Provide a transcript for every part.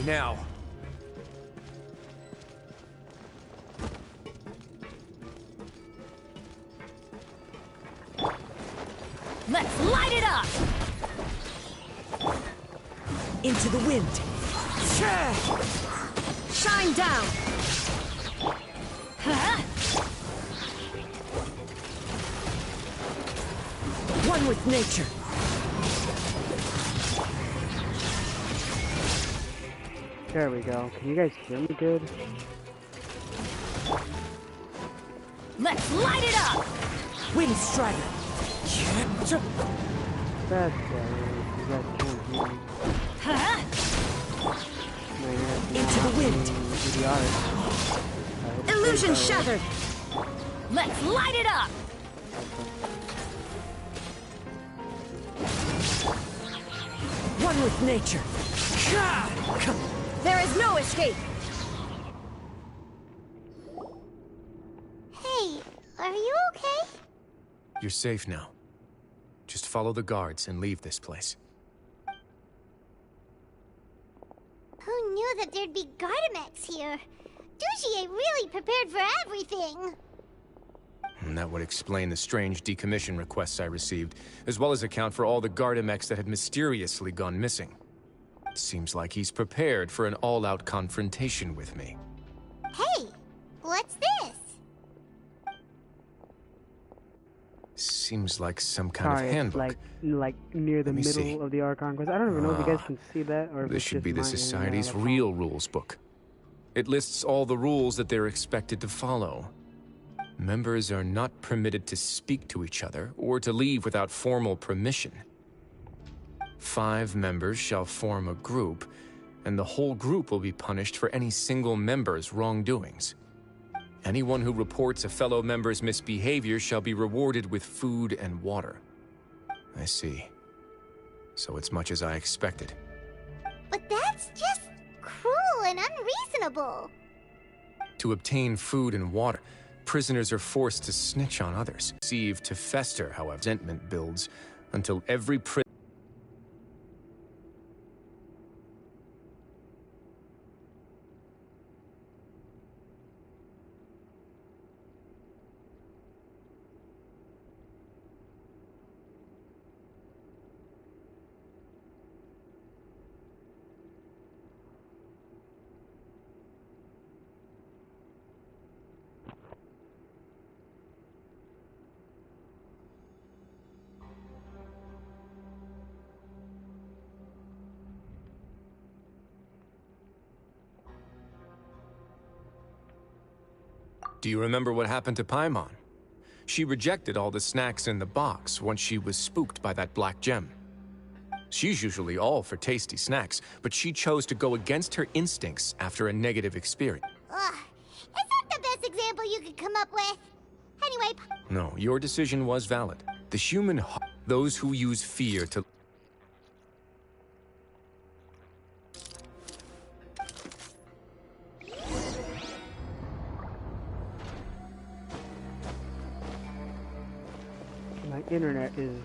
now. Let's light it up! Into the wind. Shine down! Huh? One with nature. There we go. Can you guys hear me good? Let's light it up! Wind strider. That's you guys can't hear me. Huh? Man, Into the wind. Illusion shattered. Let's light it up! One with nature. There is no escape. Hey, are you okay? You're safe now. Just follow the guards and leave this place. Who knew that there'd be Gardamex here? Dougie really prepared for everything. And that would explain the strange decommission requests I received, as well as account for all the Gardamex that had mysteriously gone missing. It seems like he's prepared for an all-out confrontation with me. Hey, what's this? Seems like some kind of handbook. It's like near the middle of the arcon quest. I don't even know if you guys can see that or if this it's should just be the my Society's internet. real rules book. It lists all the rules that they're expected to follow. Members are not permitted to speak to each other or to leave without formal permission. 5 members shall form a group, and the whole group will be punished for any single member's wrongdoings. Anyone who reports a fellow member's misbehavior shall be rewarded with food and water. I see. So it's much as I expected. But that's just cruel and unreasonable. To obtain food and water, prisoners are forced to snitch on others. Received to fester, however, resentment builds until every prisoner. Do you remember what happened to Paimon? She rejected all the snacks in the box once she was spooked by that black gem. She's usually all for tasty snacks, but she chose to go against her instincts after a negative experience. Ugh, is that the best example you could come up with? Anyway, No, your decision was valid. The human heart, those who use fear to... My internet is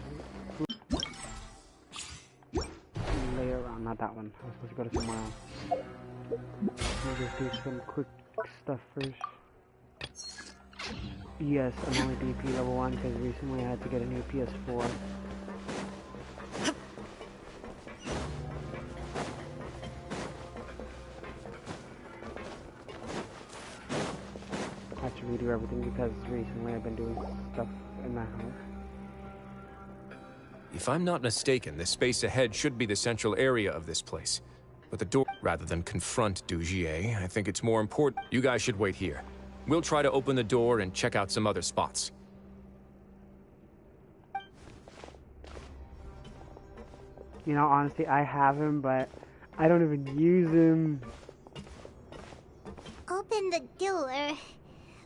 later on, not that one. I was supposed to go to somewhere else. I'll just do some quick stuff first. Yes, I'm only DP level 1 because recently I had to get a new PS4. I had to redo everything because recently I've been doing stuff in my house. If I'm not mistaken, the space ahead should be the central area of this place. But the door, rather than confront Dougie, I think it's more important. You guys should wait here. We'll try to open the door and check out some other spots. You know, honestly, I have him, but I don't even use him. open the door.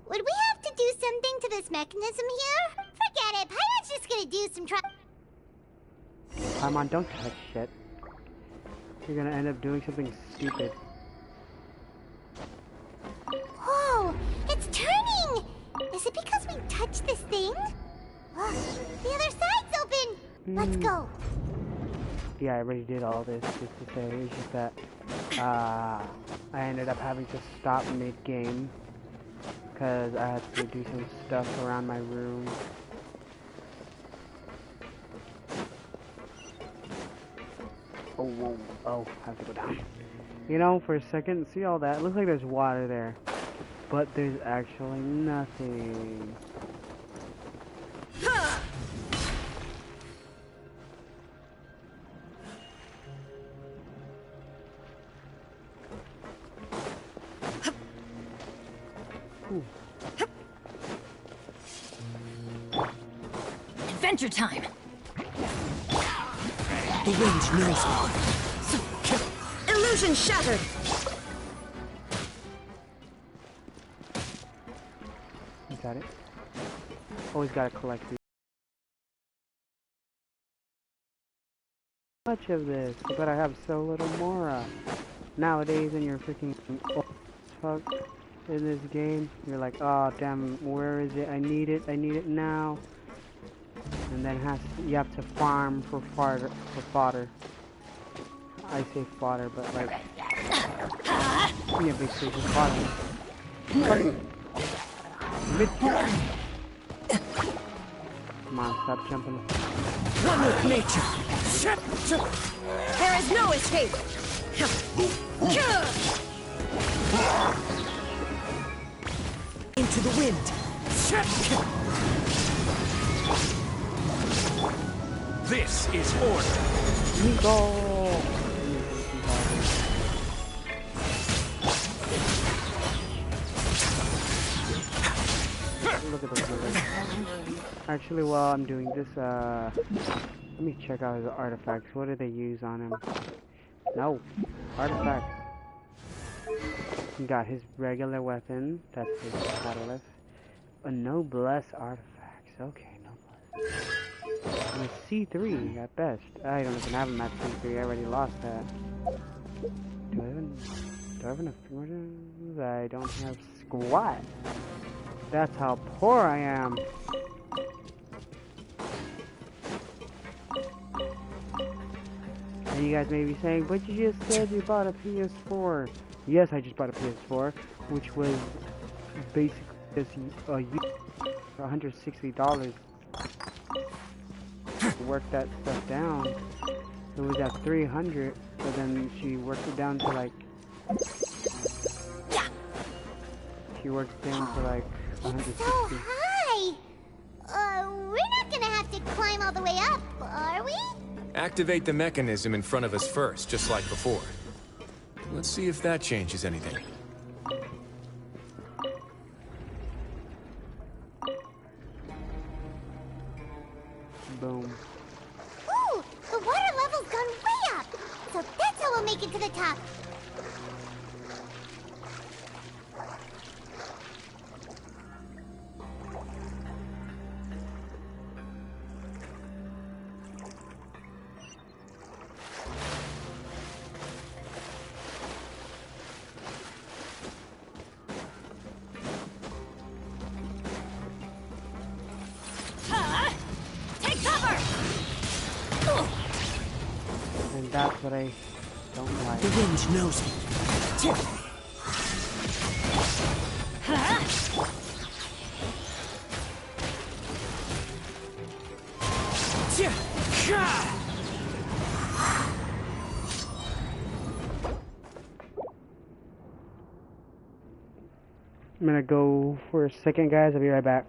Would we have to do something to this mechanism here? Forget it. Pirate's just gonna do some Come on, don't touch shit. You're gonna end up doing something stupid. Whoa! It's turning! Is it because we touched this thing? Look, the other side's open! Let's go. Yeah, I already did all this just to say it's just that I ended up having to stop mid-game because I had to do some stuff around my room. Oh, whoa, oh, I have to go down. You know, for a second, see all that? It looks like there's water there, but there's actually nothing. Adventure time! The range knows me. Illusion shattered! Is that it? Always gotta collect these. Much of this, but I have so little Mora. Nowadays, and you're freaking fuck in this game, you're like, oh damn, where is it? I need it now. And then you have to farm for fodder. I say fodder, but like, yeah, basically just fodder. Come on, stop jumping. One with nature. There is no escape. Into the wind. This is order. Meatball! Look at those numbers. Actually, while I'm doing this, let me check out his artifacts. What do they use on him? No, artifacts. He got his regular weapon. That's his catalyst. A noblesse artifacts. Okay, noblesse. And a C3 at best. I don't even have him at C3. I already lost that. Do I have enough primitives? I don't have squat. That's how poor I am. And you guys may be saying, but you just said you bought a PS4. Yes, I just bought a PS4, which was basically just $160. Work that stuff down. It was at 300, but then she worked it down to like. She worked down to like 160. So high! We're not gonna have to climb all the way up, are we? Activate the mechanism in front of us first, just like before. Let's see if that changes anything. Boom. Ooh! The water level's gone way up! So that's how we'll make it to the top! Take cover! And that's what I don't like. The range knows me. I'm gonna go for a second, guys. I'll be right back.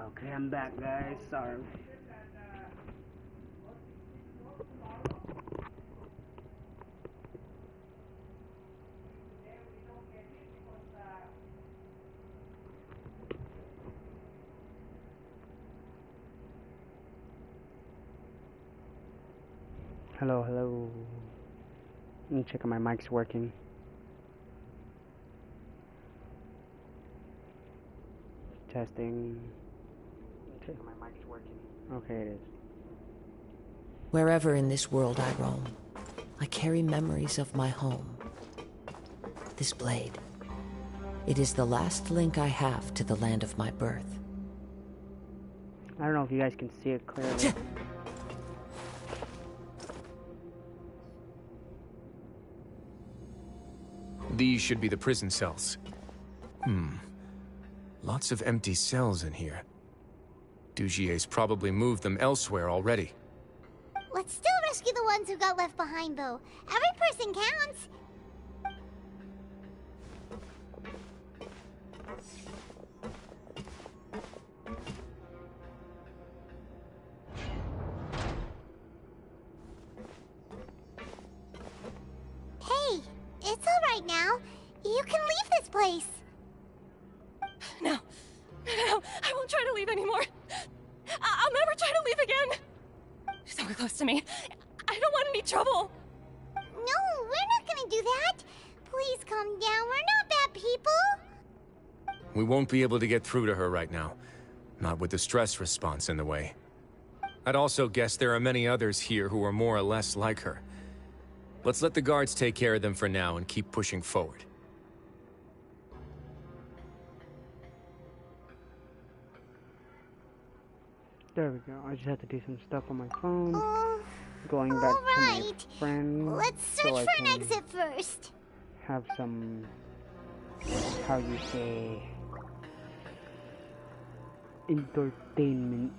Okay, I'm back, guys. Sorry. Hello, hello. Let me check if my mic's working. Testing. Check if my mic's working. Okay, it is. Wherever in this world I roam, I carry memories of my home. This blade. It is the last link I have to the land of my birth. I don't know if you guys can see it clearly. These should be the prison cells. Lots of empty cells in here. Dugier's probably moved them elsewhere already. Let's still rescue the ones who got left behind, though. Every person counts. Hey, it's all right now. You can leave this place. No. No, I won't try to leave anymore. I'll never try to leave again. So close to me. I don't want any trouble. No, we're not gonna do that. Please calm down. We're not bad people. We won't be able to get through to her right now. Not with the stress response in the way. I'd also guess there are many others here who are more or less like her. Let's let the guards take care of them for now and keep pushing forward. There we go. I just had to do some stuff on my phone. Going back all to my right. friend. Let's search so I for an can exit first. have some, how you say, entertainment.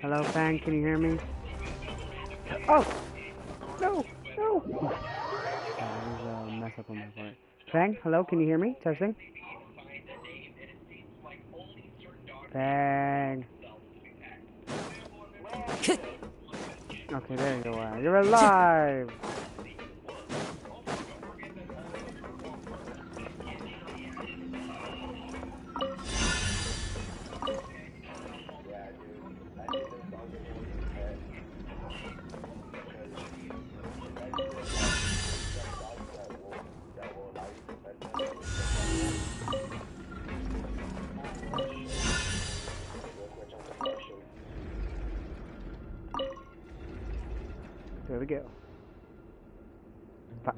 Hello, Fang, can you hear me? Oh! No! No! There's a mess up on my part. Fang, hello, can you hear me? Testing? Fang! Okay, there you are. You're alive! There we go. Fuck.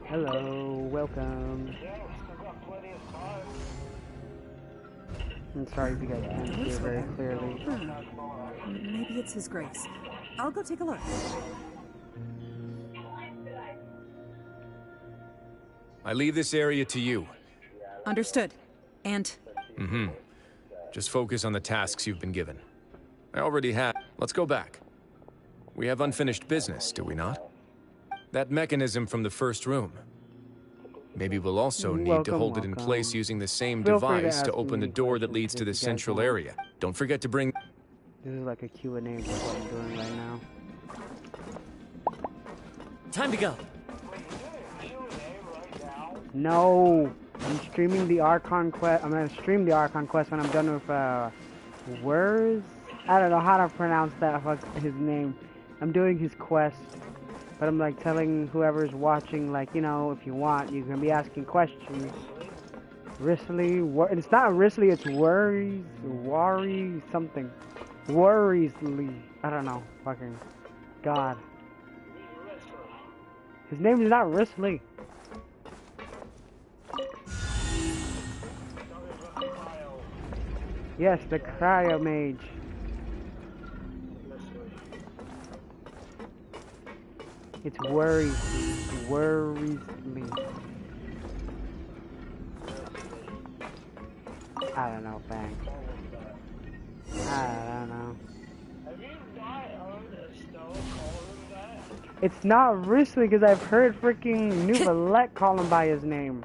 Hello, welcome. I'm sorry if you guys can't hear very clearly. Maybe it's His Grace. I'll go take a look. I leave this area to you. Understood. And Just focus on the tasks you've been given. I already have. Let's go back. We have unfinished business, do we not? That mechanism from the first room. Maybe we'll also need to hold it in place using the same Feel free to device to ask open me the door that questions leads to if the you guys central want. area. Don't forget to bring... This is like a Q&A for what I'm doing right now. Time to go. No! I'm streaming the Archon quest. I'm gonna stream the Archon quest when I'm done with, words? I don't know how to pronounce that, his name. I'm doing his quest. But I'm like telling whoever's watching, like, you know, if you want, you can be asking questions. Risley, it's not Risley, it's Worry something. Worriesly. I don't know. Fucking God. His name is not Risley. Yes, the Cryo Mage. It's Worriesly. I don't know, Fang. I don't know. It's not Risley because I've heard freaking Nouvellette call him by his name.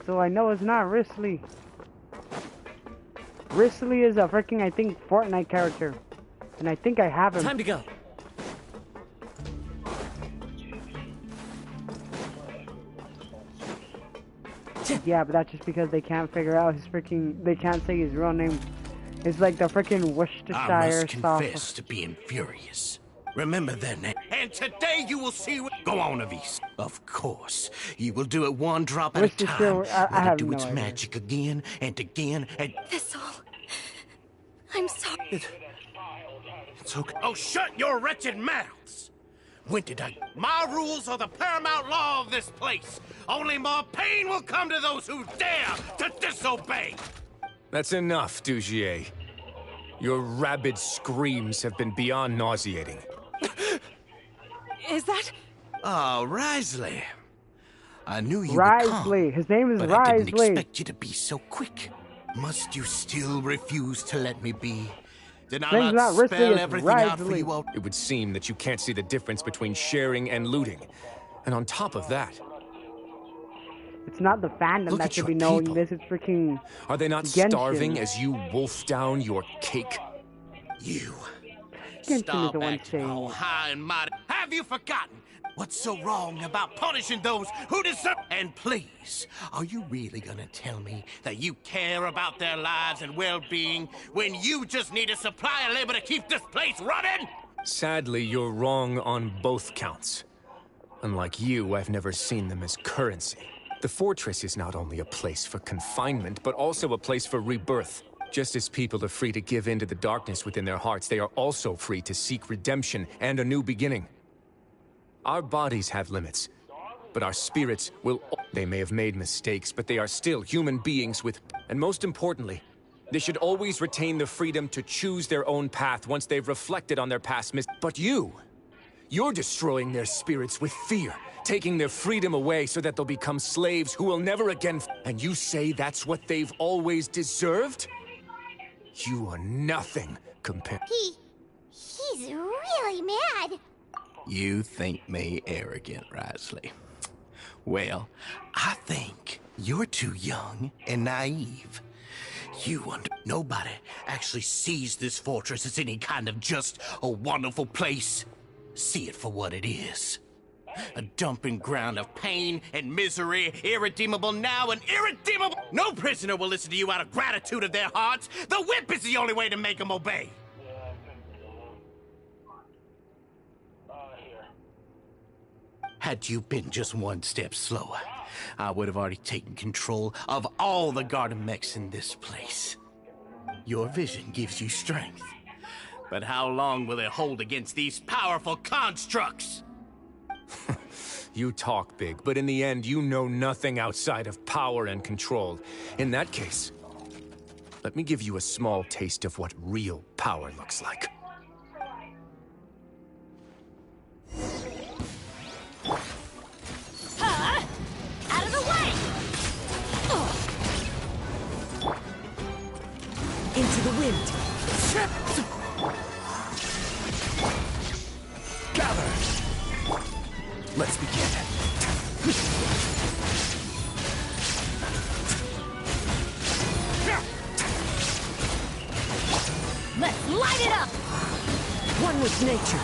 So I know it's not Risley. Risley is a freaking, I think, Fortnite character. And I think I have him. Time to go. Yeah, but that's just because they can't figure out his freaking, they can't say his real name. It's like the freaking Worcestershire I must stuff. confess to being furious. Remember their name. And today you will see what... Go on, Avis. Of course. You will do it one drop at a time. I have do no its idea. magic again and again and... Thistle. I'm sorry. It's okay. Oh, shut your wretched mouths! When did I... My rules are the paramount law of this place. Only more pain will come to those who dare to disobey. That's enough, Dugier. Your rabid screams have been beyond nauseating. Is that... Oh, Risley. I knew you would come, Risley. His name is but I didn't Risley. expect you to be so quick. Must you still refuse to let me be? Did I His name's not not Risley, spell it's everything out for Risley. you all? It would seem that you can't see the difference between sharing and looting. And on top of that, It's not the fandom Look that at should your be knowing people. this. It's freaking are they not Genshin. starving as you wolf down your cake? You. Genshin is Stop the one acting saying all it. high and mighty. Have you forgotten? What's so wrong about punishing those who deserve? And please, are you really gonna tell me that you care about their lives and well-being when you just need a supply of labor to keep this place running? Sadly, you're wrong on both counts. Unlike you, I've never seen them as currency. The fortress is not only a place for confinement, but also a place for rebirth. Just as people are free to give in to the darkness within their hearts, they are also free to seek redemption and a new beginning. Our bodies have limits, but our spirits will... They may have made mistakes, but they are still human beings with... And most importantly, they should always retain the freedom to choose their own path once they've reflected on their past But you're destroying their spirits with fear, taking their freedom away so that they'll become slaves who will never again... And you say that's what they've always deserved? You are nothing compared... He's really mad. You think me arrogant, Risley. Well, I think you're too young and naive. Nobody actually sees this fortress as any kind of just a wonderful place. See it for what it is. A dumping ground of pain and misery, irredeemable now and irredeemable... No prisoner will listen to you out of gratitude of their hearts. The whip is the only way to make them obey. Had you been just one step slower, I would have already taken control of all the garden mechs in this place. Your vision gives you strength. But how long will it hold against these powerful constructs? You talk big, but in the end, you know nothing outside of power and control. In that case, let me give you a small taste of what real power looks like. Out of the way! Into the wind. Gather! Let's begin. Let's light it up! One with nature.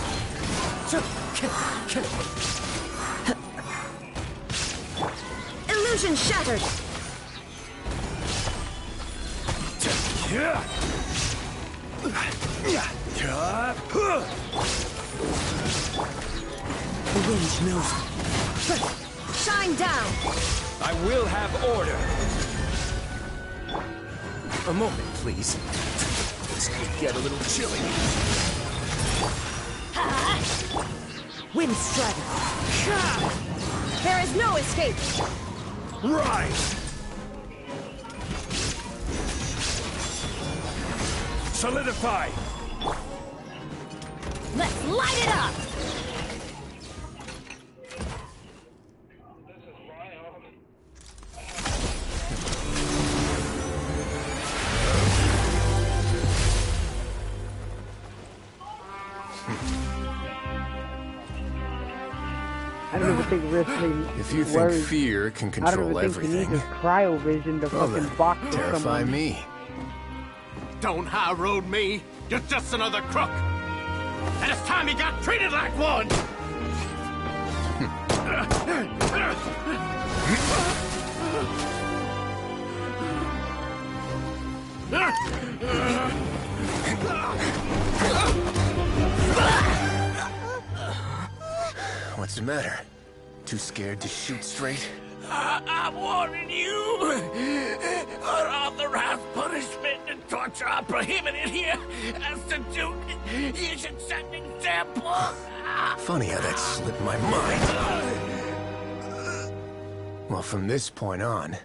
Illusion shattered. The wind knows me. Shine down. I will have order. A moment, please. This could get a little chilly. Wind strike. There is no escape. Rise! Solidify! Let's light it up! don't even think wrestling If you think works. fear can I don't control even think you need everything, this cryovision to well fucking then, box with terrify someone. me. Don't high road me. You're just another crook. And it's time you got treated like one. What's the matter? Too scared to shoot straight? I'm warning you. Unauthorized punishment and torture are prohibited here. As the Duke, you should set an example. Funny how that slipped my mind. Well, from this point on,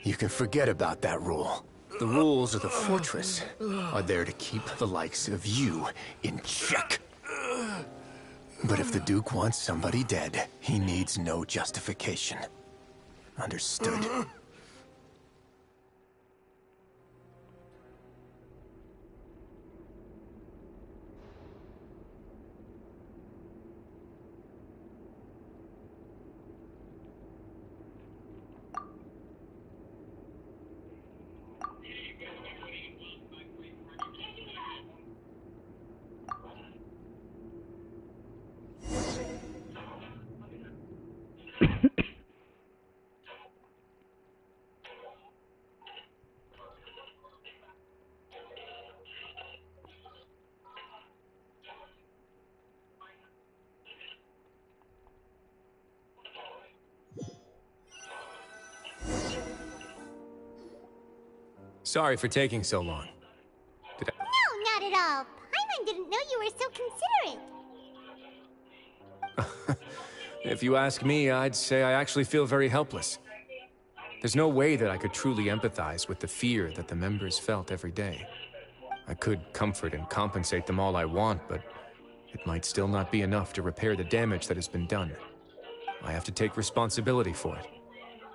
you can forget about that rule. The rules of the fortress are there to keep the likes of you in check. But if the Duke wants somebody dead, he needs no justification. Understood? Sorry for taking so long. Did I... No, not at all. Paimon didn't know you were so considerate. If you ask me, I'd say I actually feel very helpless. There's no way that I could truly empathize with the fear that the members felt every day. I could comfort and compensate them all I want, but it might still not be enough to repair the damage that has been done. I have to take responsibility for it,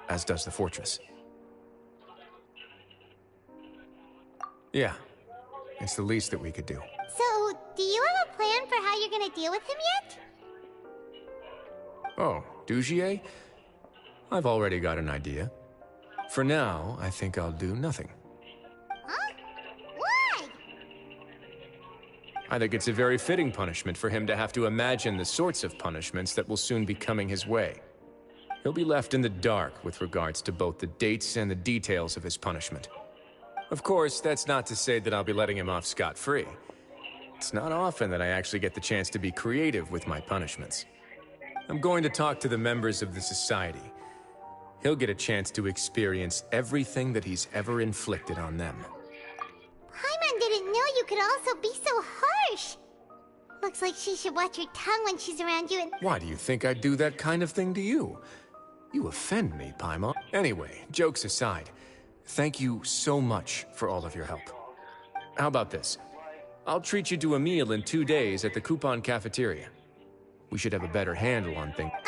as does the fortress. Yeah, it's the least that we could do. So, do you have a plan for how you're gonna deal with him yet? Oh, Dugier? I've already got an idea. For now, I think I'll do nothing. Huh? Why? I think it's a very fitting punishment for him to have to imagine the sorts of punishments that will soon be coming his way. He'll be left in the dark with regards to both the dates and the details of his punishment. Of course, that's not to say that I'll be letting him off scot-free. It's not often that I actually get the chance to be creative with my punishments. I'm going to talk to the members of the society. He'll get a chance to experience everything that he's ever inflicted on them. Paimon didn't know you could also be so harsh. Looks like she should watch her tongue when she's around you and... Why do you think I'd do that kind of thing to you? You offend me, Paimon. Anyway, jokes aside, thank you so much for all of your help. How about this? I'll treat you to a meal in 2 days at the Coupon Cafeteria. We should have a better handle on things. No,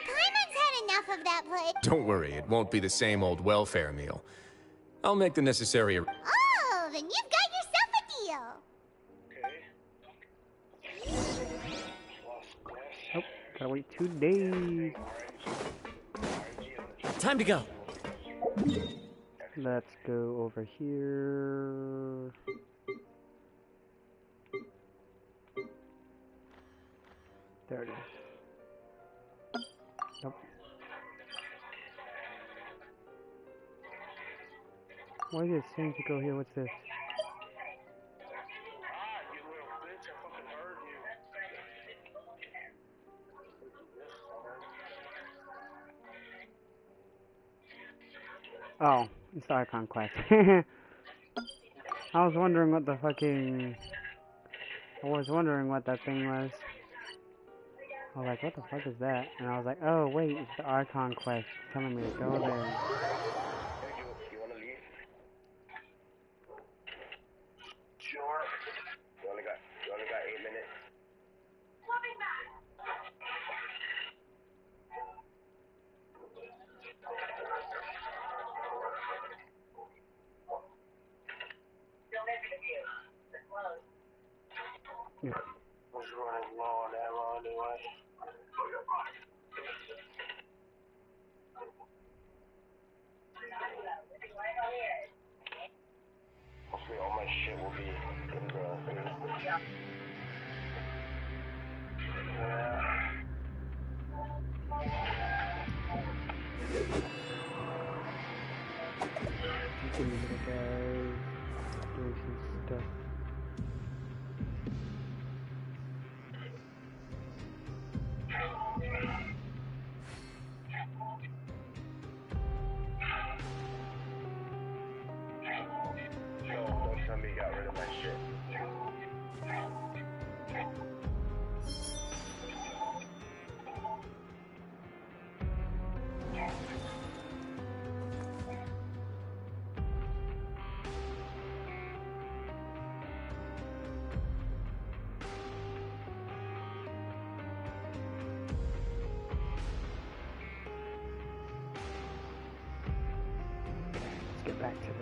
Paimon's had enough of that place. Don't worry, it won't be the same old welfare meal. I'll make the necessary... Oh, then you've got yourself a deal. Oh, gotta wait 2 days. Time to go. Let's go over here. There it is. Nope. Why is it saying to go here? What's this? Oh, it's the Archon quest. I was wondering what the fucking... I was wondering what that thing was. I was like, what the fuck is that? And I was like, oh wait, it's the Archon quest. It's telling me to go there. You wanna leave? Sure. You only got 8 minutes. Yeah. Was running low on ammo anyway. my shit will be in the Just give me a minute, guys. Doing some stuff. don't tell me you got rid of my shit. Let's get back to this.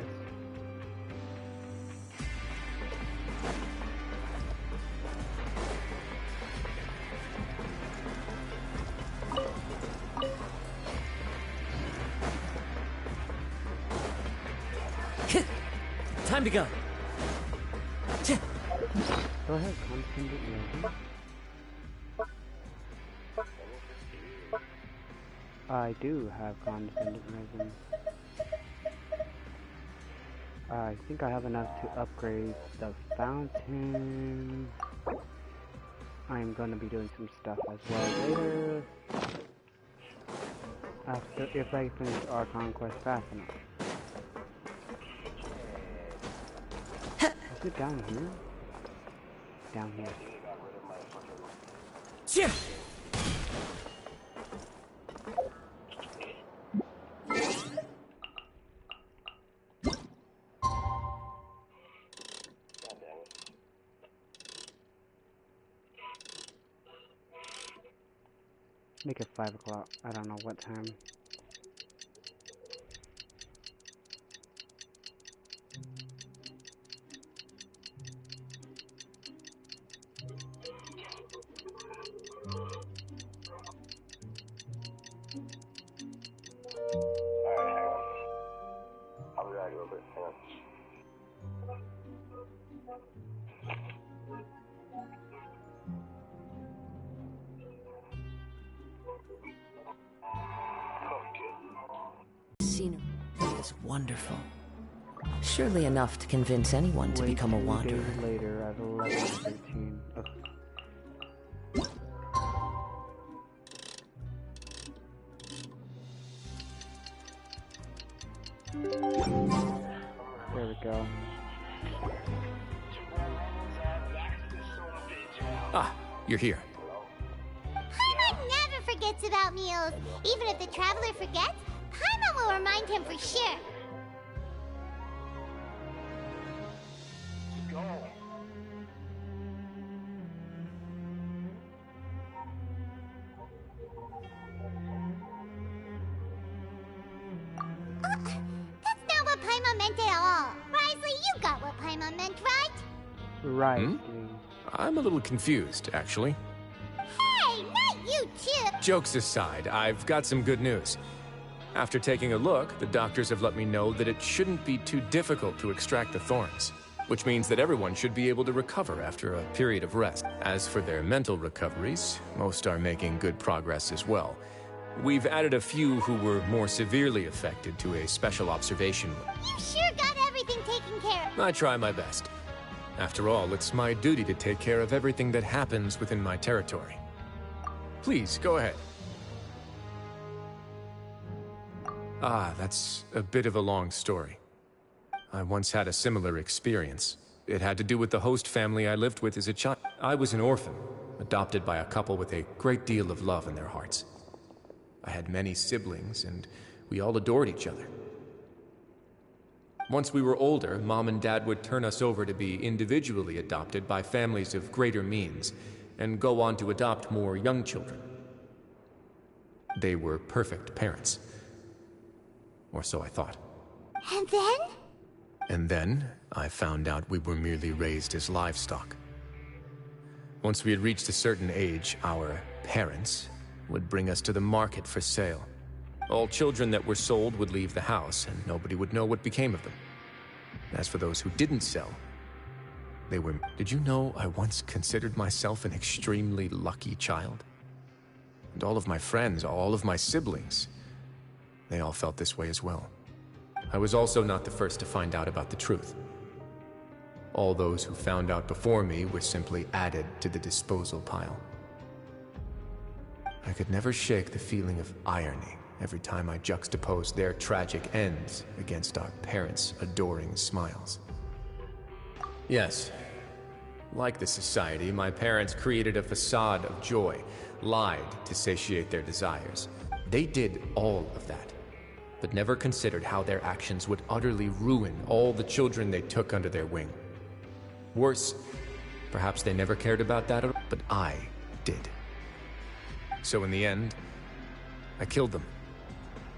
Time to go. Do I have constant resin? I do have constant resin. I think I have enough to upgrade the fountain. I'm gonna be doing some stuff as well later. After, if I finish Arcon quest fast enough. Is it down here? Down here. Yeah. Make it 5 o'clock. I don't know what time. Alright, hang on. I'll be back real quick. Hang on. Scenery is wonderful. Surely enough to convince anyone to become a 2 wanderer. days later at 11:13. There we go. Ah, you're here. Paimon never forgets about meals. Even if the traveler forgets, Paimon will remind him for sure. That's not what Paimon meant at all. Risley, you got what Paimon meant, right? Right. I'm a little confused, actually. Hey, not you, Chip. Jokes aside, I've got some good news. After taking a look, the doctors have let me know that it shouldn't be too difficult to extract the thorns, which means that everyone should be able to recover after a period of rest. As for their mental recoveries, most are making good progress as well. We've added a few who were more severely affected to a special observation room. You sure got everything taken care of. I try my best. After all, it's my duty to take care of everything that happens within my territory. Please, go ahead. Ah, that's a bit of a long story. I once had a similar experience. It had to do with the host family I lived with as a child. I was an orphan, adopted by a couple with a great deal of love in their hearts. I had many siblings, and we all adored each other. Once we were older, Mom and Dad would turn us over to be individually adopted by families of greater means, and go on to adopt more young children. They were perfect parents. Or so I thought. And then? And then, I found out we were merely raised as livestock. Once we had reached a certain age, our parents would bring us to the market for sale. All children that were sold would leave the house, and nobody would know what became of them. As for those who didn't sell, They were... Did you know I once considered myself an extremely lucky child? And all of my friends, all of my siblings, they all felt this way as well. I was also not the first to find out about the truth. All those who found out before me were simply added to the disposal pile. I could never shake the feeling of irony every time I juxtaposed their tragic ends against our parents' adoring smiles. Yes, like the society, my parents created a facade of joy, lied to satiate their desires. They did all of that, but never considered how their actions would utterly ruin all the children they took under their wing. Worse, perhaps they never cared about that, but I did. So in the end, I killed them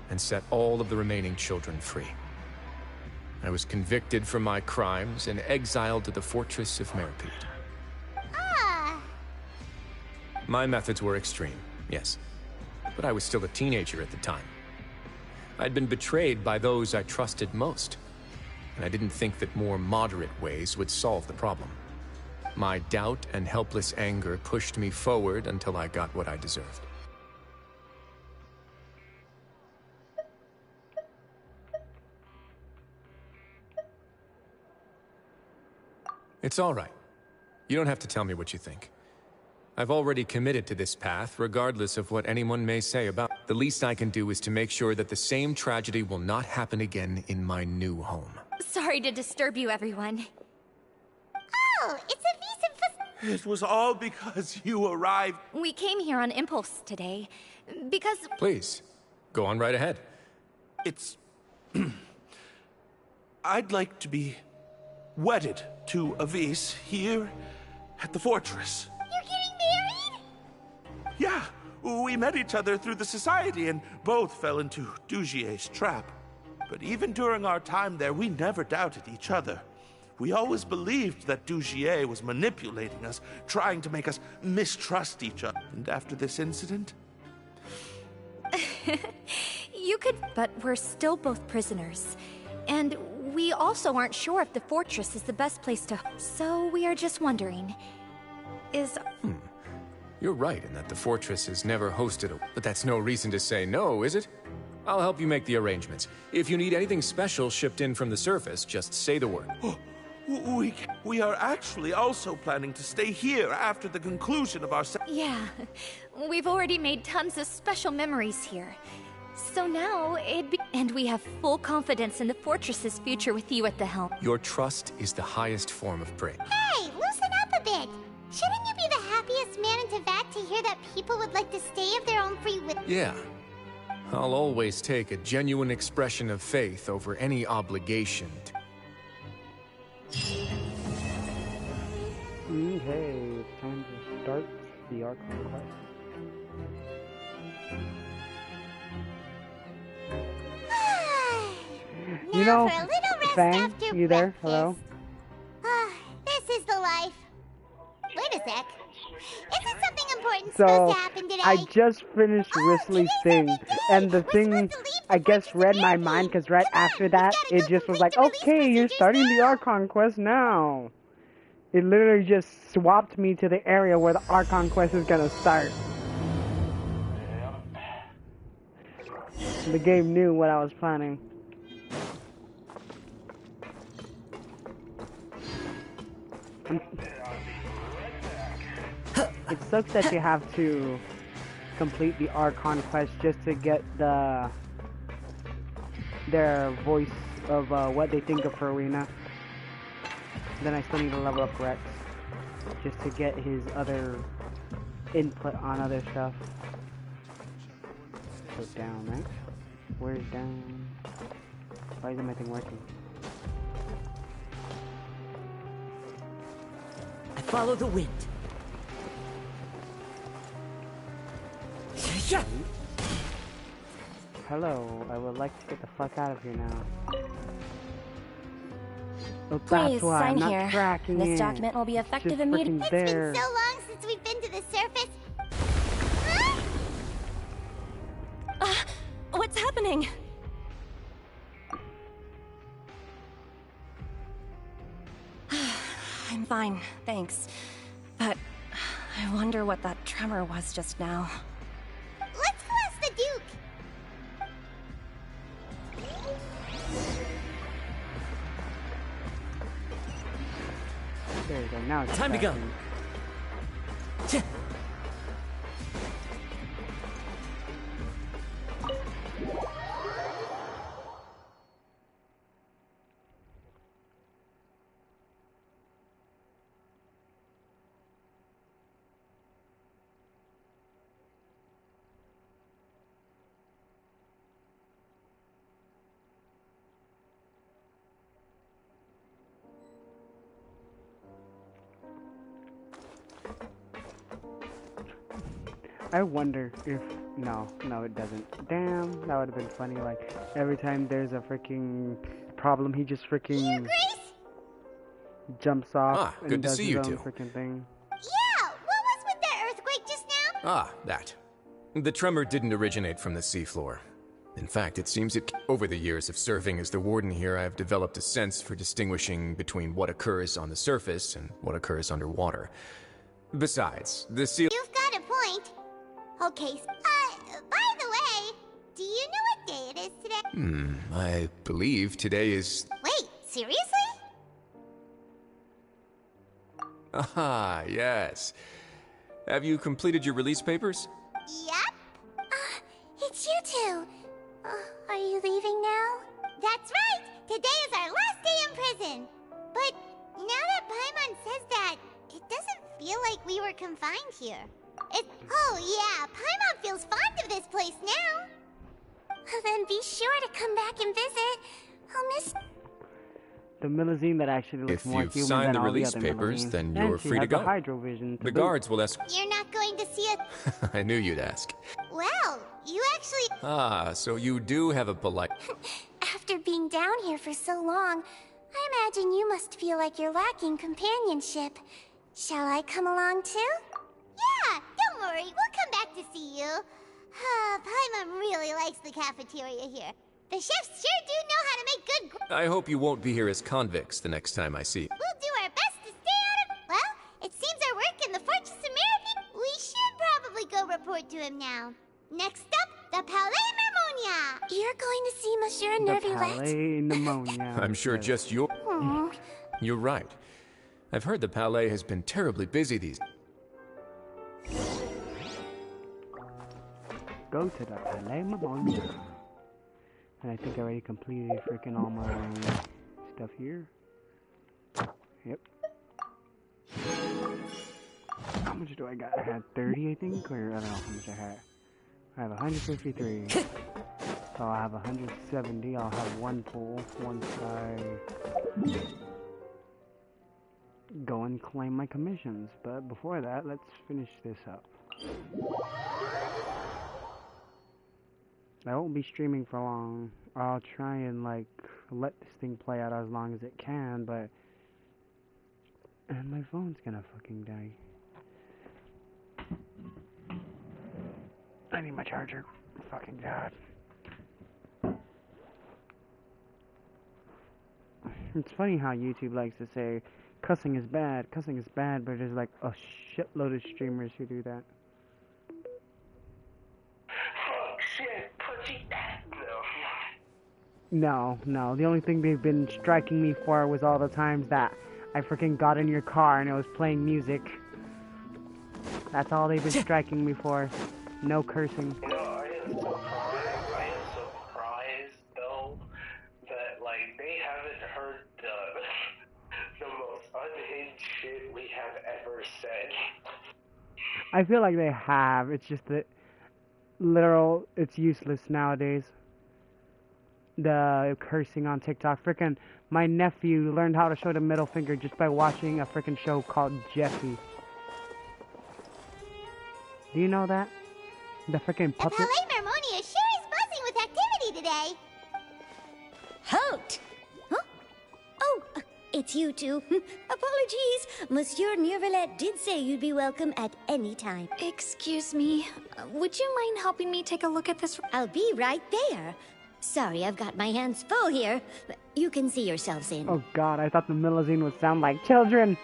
and set all of the remaining children free. I was convicted for my crimes and exiled to the fortress of Meripede. Ah! My methods were extreme, yes, but I was still a teenager at the time. I'd been betrayed by those I trusted most, and I didn't think that more moderate ways would solve the problem. My doubt and helpless anger pushed me forward until I got what I deserved. It's all right. You don't have to tell me what you think. I've already committed to this path, regardless of what anyone may say about it. The least I can do is to make sure that the same tragedy will not happen again in my new home. Sorry to disturb you, everyone. Oh, it's a visa. It was all because you arrived. We came here on impulse today, because... Please, go on right ahead. It's... I'd like to be wedded to Avis here at the fortress. You're getting married? Yeah, we met each other through the society and both fell into Dugier's trap. But even during our time there, we never doubted each other. We always believed that Dugier was manipulating us, trying to make us mistrust each other. And after this incident... You could... But we're still both prisoners. And we also aren't sure if the fortress is the best place to... So we are just wondering... Is... You're right in that the fortress has never hosted a... But that's no reason to say no, is it? I'll help you make the arrangements. If you need anything special shipped in from the surface, just say the word. We are actually also planning to stay here after the conclusion of our... Yeah, we've already made tons of special memories here. So now, and we have full confidence in the fortress's future with you at the helm. Your trust is the highest form of praise. Hey, loosen up a bit. Shouldn't you be the happiest man in Teyvat to hear that people would like to stay of their own free will? Yeah. I'll always take a genuine expression of faith over any obligation to... Okay, it's time to start the arcon quest. You know, for a little rest Fang, after you there? breakfast. Hello? This is the life. Wait a sec. Isn't something important So, supposed to happen today? I just finished Risley's thing, today's our big day. and the We're thing, supposed to leave I the guess, fortress read my immediately. mind, because right Come on, after we that, gotta it go just was complete like, the release okay, you're procedures starting the now. Archon quest now. It literally just swapped me to the area where the Archon quest is gonna start. The game knew what I was planning. It sucks that you have to complete the Archon quest just to get their voice of what they think of Farina. Then I still need to level up Rex just to get his other input on other stuff. So down, right? Where's down? Why isn't my thing working? I follow the wind. Hello, I would like to get the fuck out of here now. Oh, Please that's why I'm sign not here. tracking This it. document will be It's effective just immediately. freaking It's there. been so long since we've been to the surface. Huh? What's happening? I'm fine, thanks. But I wonder what that tremor was just now. Let's go ask the Duke. There you go. Now it's Time to go. I wonder if no, it doesn't. Damn, that would have been funny. Like every time there's a freaking problem, he just freaking jumps off and good to does see his you own two. freaking thing. Yeah, what was with that earthquake just now? That. The tremor didn't originate from the seafloor. In fact, it seems over the years of serving as the warden here, I've developed a sense for distinguishing between what occurs on the surface and what occurs underwater. Besides, the sea... You've got a point. Okay, by the way, do you know what day it is today? I believe today is... Wait, seriously? Ah, yes. Have you completed your release papers? Yep. It's you two. Are you leaving now? That's right! Today is our last day in prison. But now that Paimon says that, it doesn't feel like we were confined here. Oh yeah, Paimon feels fond of this place now. Then be sure to come back and visit. I'll miss... The Milazine that actually looks If more you've human signed than the all release the other papers, Milazines. then And you're she free to has go. the Hydrovision to The boot. guards will ask... You're not going to see it? I knew you'd ask. Well, you actually... Ah, so you do have a polite... After being down here for so long, I imagine you must feel like you're lacking companionship. Shall I come along too? Yeah, don't worry, we'll come back to see you. Paimon really likes the cafeteria here. The chefs sure do know how to make good... I hope you won't be here as convicts the next time I see you. We'll do our best to stay out of... Well, it seems our work in the Fortress of Mirabine... We should probably go report to him now. Next up, the Palais Mermonia. You're going to see Monsieur The Nervulette? Palais Pneumonia. I'm sure Yes. just your... You're right. I've heard the Palais has been terribly busy these... Go to the Palais Pneumonia. And I think I already completed freaking all my stuff here. Yep. How much do I got? I had 30, I think, or I don't know how much I had. I have 153. So I'll have 170. I'll have one pull once I go and claim my commissions. But before that, let's finish this up. I won't be streaming for long. I'll try and like let this thing play out as long as it can, but and my phone's gonna fucking die. I need my charger. Fucking god. It's funny how YouTube likes to say cussing is bad, but there's like a shitload of streamers who do that. No. The only thing they've been striking me for was all the times that I freaking got in your car and it was playing music. That's all they've been striking me for. No cursing. You know, I am surprised though that like they haven't heard the most unhinged shit we have ever said. I feel like they have. It's just that it's useless nowadays. The cursing on TikTok. Frickin' my nephew learned how to show the middle finger just by watching a frickin' show called Jeffy. Do you know that? The frickin' The puppet? Palais Mermonia sure is buzzing with activity today. Halt! Huh? Oh, it's you two. Apologies. Monsieur Nervulette did say you'd be welcome at any time. Excuse me. Would you mind helping me take a look at this? I'll be right there. Sorry, I've got my hands full here. You can see yourselves in. Oh god, I thought the Milazine would sound like children.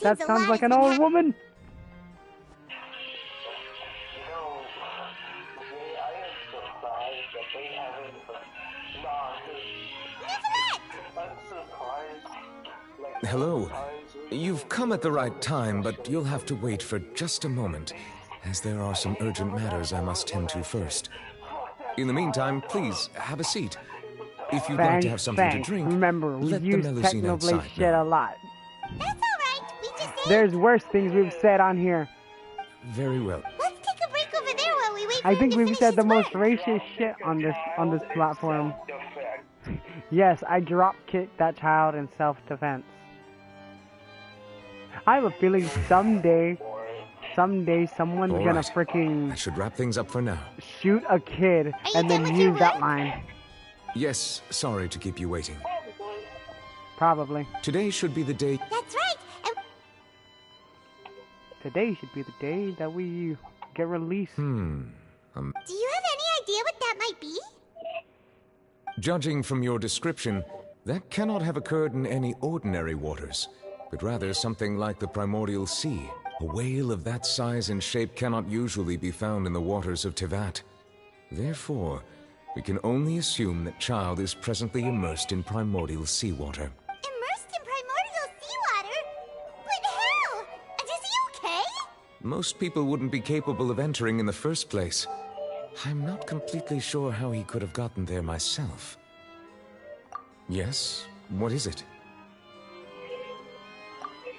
That seems sounds a lot like has an been old woman. No, I am surprised that they haven't. I'm surprised. Like, Hello. You've come at the right time, but you'll have to wait for just a moment, as there are some urgent matters I must tend to first. In the meantime, please, have a seat. If you'd like to have something to drink, Remember, we let the use Melusine Technoblade outside shit know. a lot. That's alright. We just ate. There's worse things we've said on here. Very well. Let's take a break over there while we wait for I him think to we've finish said the his most work. racist shit on this platform. Yes, I drop kicked that child in self-defense. I have a feeling someday someone's All gonna right. freaking That should wrap things up for now. shoot a kid you and done then with your use that work? line. Yes, sorry to keep you waiting. Probably. Today should be the day. That's right. And Today should be the day that we get released. do you have any idea what that might be? Judging from your description, that cannot have occurred in any ordinary waters, but rather something like the primordial sea. A whale of that size and shape cannot usually be found in the waters of Tevat. Therefore, we can only assume that child is presently immersed in primordial seawater. Immersed in primordial seawater? But how? Is he okay? Most people wouldn't be capable of entering in the first place. I'm not completely sure how he could have gotten there myself. Yes? What is it?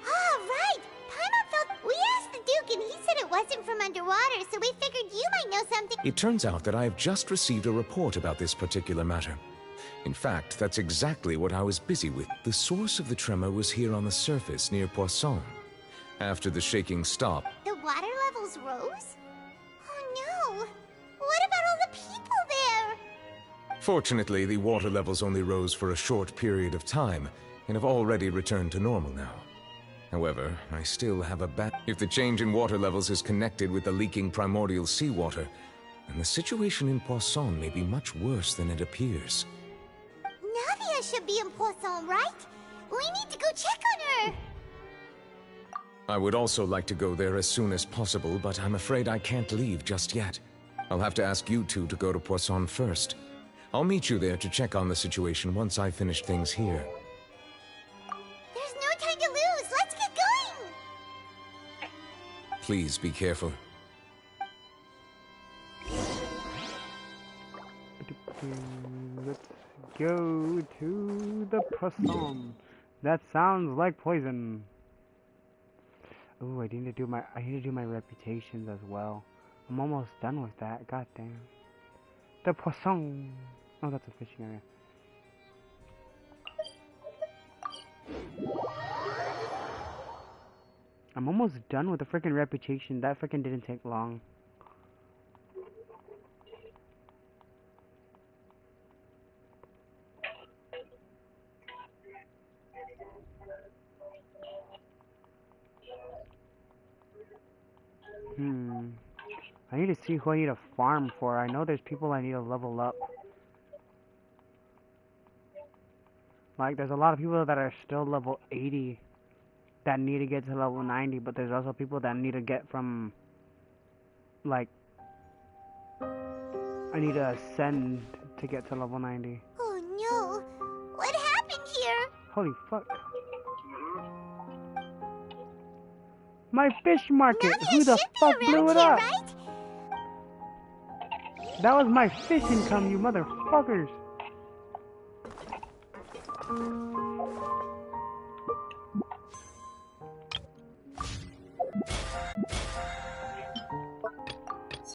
Ah, right. Paimon felt... We asked the Duke and he said it wasn't from underwater, so we figured you might know something. It turns out that I have just received a report about this particular matter. In fact, that's exactly what I was busy with. The source of the tremor was here on the surface near Poisson. After the shaking stopped, The water levels rose? Oh no. What about all the people there? fortunately, the water levels only rose for a short period of time and have already returned to normal now. However, I still have a bad... If the change in water levels is connected with the leaking primordial seawater, then the situation in Poisson may be much worse than it appears. Navia should be in Poisson, right? We need to go check on her. I would also like to go there as soon as possible, but I'm afraid I can't leave just yet. I'll have to ask you two to go to Poisson first. I'll meet you there to check on the situation once I finish things here. There's no time to lose. Let's get going. Please be careful. Let's go to the Poisson. That sounds like poison. Ooh, I need to do my reputations as well. I'm almost done with that. God damn. The Poisson. Oh, that's a fishing area. I'm almost done with the freaking reputation. That freaking didn't take long. I need to see who I need to farm for. I know there's people I need to level up. Like, there's a lot of people that are still level 80 that need to get to level 90, but there's also people that need to get from, like, I need to ascend to get to level 90. Oh no. What happened here? Holy fuck. My fish market! Navia Who the should be fuck around blew it here, up? right? That was my fish income, you motherfuckers!